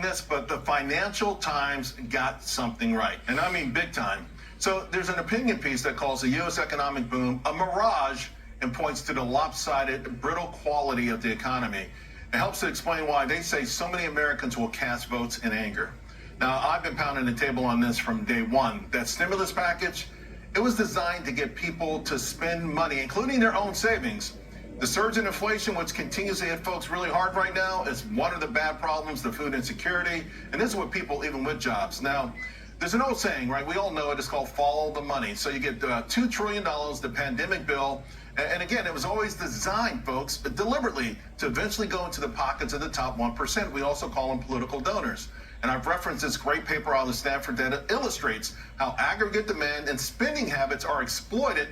this, but the Financial Times got something right, and I mean big time. So there's an opinion piece that calls the U.S. economic boom a mirage and points to the lopsided, brittle quality of the economy. It helps to explain why they say so many Americans will cast votes in anger. Now, I've been pounding the table on this from day one. That stimulus package, it was designed to get people to spend money, including their own savings. The surge in inflation, which continues to hit folks really hard right now, is one of the bad problems, the food insecurity, and this is what people, even with jobs. Now, there's an old saying, right? We all know it. It's called follow the money. So you get $2 trillion, the pandemic bill, and again, it was always designed, folks, deliberately to eventually go into the pockets of the top 1%. We also call them political donors. And I've referenced this great paper out of Stanford that illustrates how aggregate demand and spending habits are exploited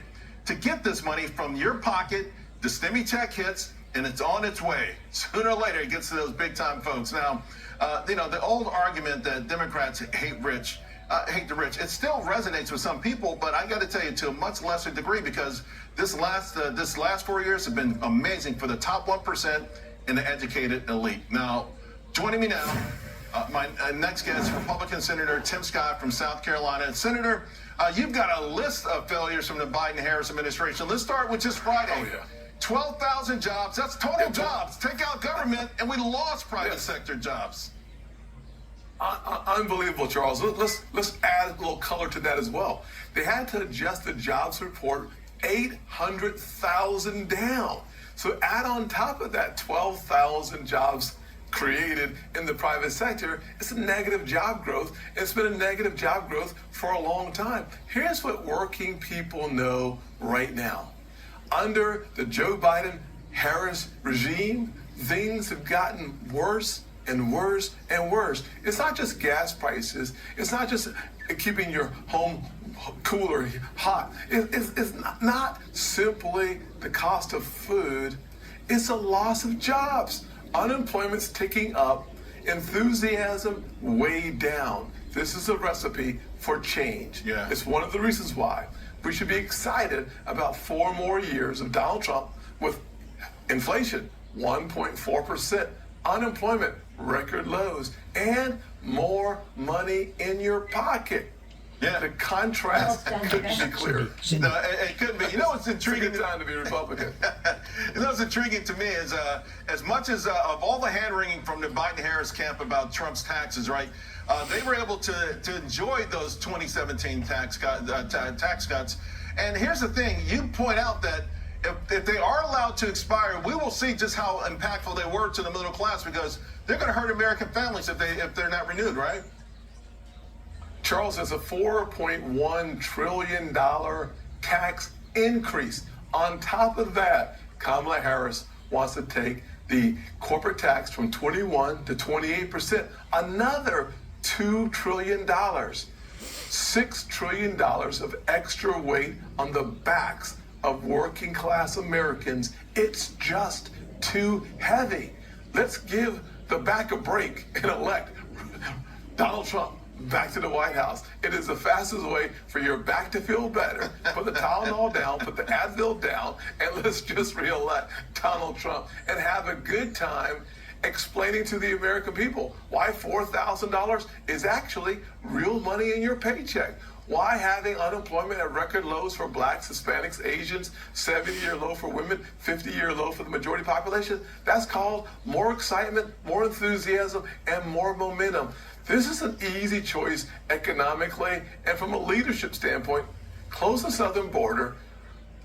to get this money from your pocket. The stimmy check hits, and it's on its way. Sooner or later, it gets to those big-time folks. Now, the old argument that Democrats hate the rich, it still resonates with some people, but I got to tell you, to a much lesser degree, because this last 4 years have been amazing for the top 1% and the educated elite. Now, joining me now, my next guest, Republican Senator Tim Scott from South Carolina. Senator, you've got a list of failures from the Biden-Harris administration. Let's start with just Friday. Oh, yeah. 12,000 jobs. That's total jobs. Take out government, and we lost private sector jobs. Unbelievable, Charles. Let's add a little color to that as well. They had to adjust the jobs report 800,000 down. So add on top of that 12,000 jobs created in the private sector. It's a negative job growth. It's been a negative job growth for a long time. Here's what working people know right now. Under the Joe Biden-Harris regime, things have gotten worse and worse and worse. It's not just gas prices. It's not just keeping your home cooler hot. It's not simply the cost of food. It's a loss of jobs. Unemployment's ticking up. Enthusiasm way down. This is a recipe for change. Yeah. It's one of the reasons why we should be excited about 4 more years of Donald Trump with inflation, 1.4%, unemployment, record lows, and more money in your pocket. Yeah. The contrast couldn't be clearer. No, it couldn't be. You know what's intriguing? It's a good time to be Republican. You know what's intriguing to me is as much as of all the hand-wringing from the Biden-Harris camp about Trump's taxes, right? They were able to enjoy those 2017 tax cuts. And here's the thing. You point out that if they are allowed to expire, we will see just how impactful they were to the middle class, because they're going to hurt American families if they're not renewed, right? Charles, there's a $4.1 trillion tax increase. On top of that, Kamala Harris wants to take the corporate tax from 21 to 28%. Another $2 trillion. $6 trillion of extra weight on the backs of working class Americans. It's just too heavy. Let's give the back a break and elect Donald Trump back to the White House. It is the fastest way for your back to feel better. Put the Tylenol down, put the Advil down, and let's just re-elect Donald Trump and have a good time explaining to the American people why $4,000 is actually real money in your paycheck. Why having unemployment at record lows for blacks, Hispanics, Asians, 70-year low for women, 50-year low for the majority population? That's called more excitement, more enthusiasm, and more momentum. This is an easy choice economically, and from a leadership standpoint. Close the southern border.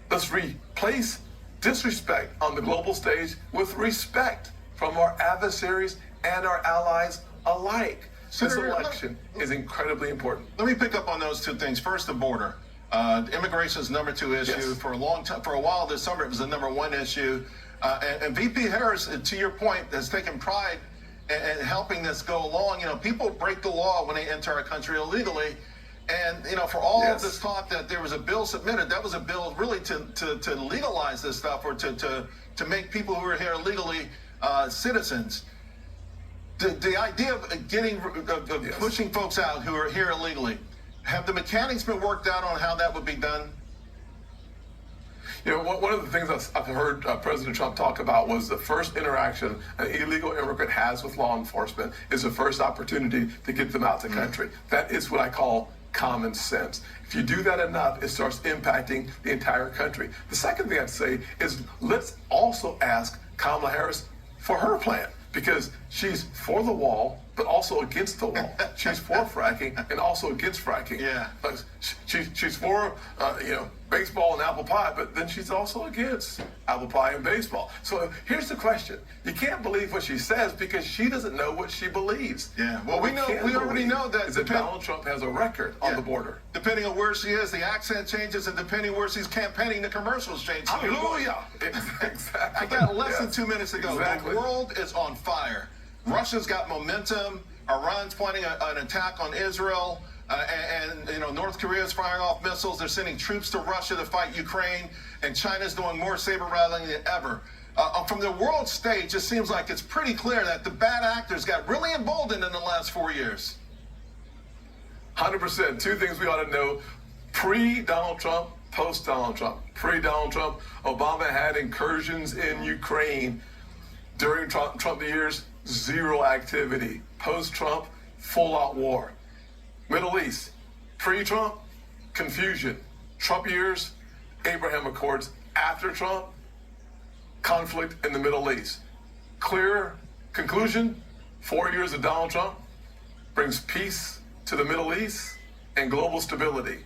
Let's replace disrespect on the global stage with respect from our adversaries and our allies alike. This election is incredibly important. Let me pick up on those two things. First, the border. Immigration is number 2 issue. Yes. For a long time, for a while this summer, it was the number 1 issue. And VP Harris, to your point, has taken pride in helping this go along. You know, people break the law when they enter our country illegally. And, you know, for all of this talk that there was a bill submitted, that was a bill really to legalize this stuff, or to make people who are here illegally citizens. The idea of getting pushing folks out who are here illegally, have the mechanics been worked out on how that would be done? One of the things I've heard President Trump talk about was the first interaction an illegal immigrant has with law enforcement is the first opportunity to get them out of the country. That is what I call common sense. If you do that enough, it starts impacting the entire country. The second thing I'd say is let's also ask Kamala Harris for her plan, because she's for the wall, but also against the wall. She's for fracking and also against fracking. Yeah. She's for baseball and apple pie, but then she's also against apple pie and baseball. So here's the question: you can't believe what she says because she doesn't know what she believes. Yeah. Well, we already know that Donald Trump has a record on the border. Depending on where she is, the accent changes, and depending where she's campaigning, the commercials change. Hallelujah! Exactly. I got less than 2 minutes to go. Exactly. The world is on fire. Russia's got momentum. Iran's planning an attack on Israel. And North Korea's firing off missiles. They're sending troops to Russia to fight Ukraine. And China's doing more saber rattling than ever. From the world stage, it seems like it's pretty clear that the bad actors got really emboldened in the last 4 years. 100%. Two things we ought to know: pre-Donald Trump, post-Donald Trump. Pre-Donald Trump, Obama had incursions in Ukraine. During Trump years, zero activity. Post-Trump, full-out war. Middle East, pre-Trump, confusion. Trump years, Abraham Accords. After Trump, conflict in the Middle East. Clear conclusion: 4 years of Donald Trump brings peace to the Middle East and global stability.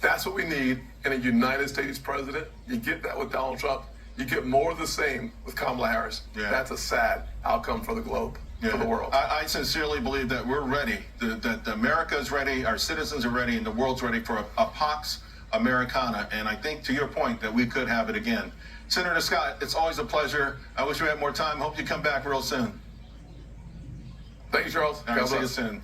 That's what we need in a United States president. You get that with Donald Trump. You get more of the same with Kamala Harris. Yeah. That's a sad outcome for the globe, for the world. I sincerely believe that we're ready, that America is ready, our citizens are ready, and the world's ready for a Pax Americana. And I think, to your point, that we could have it again. Senator Scott, it's always a pleasure. I wish we had more time. Hope you come back real soon. Thank you, Charles. All right, see you soon.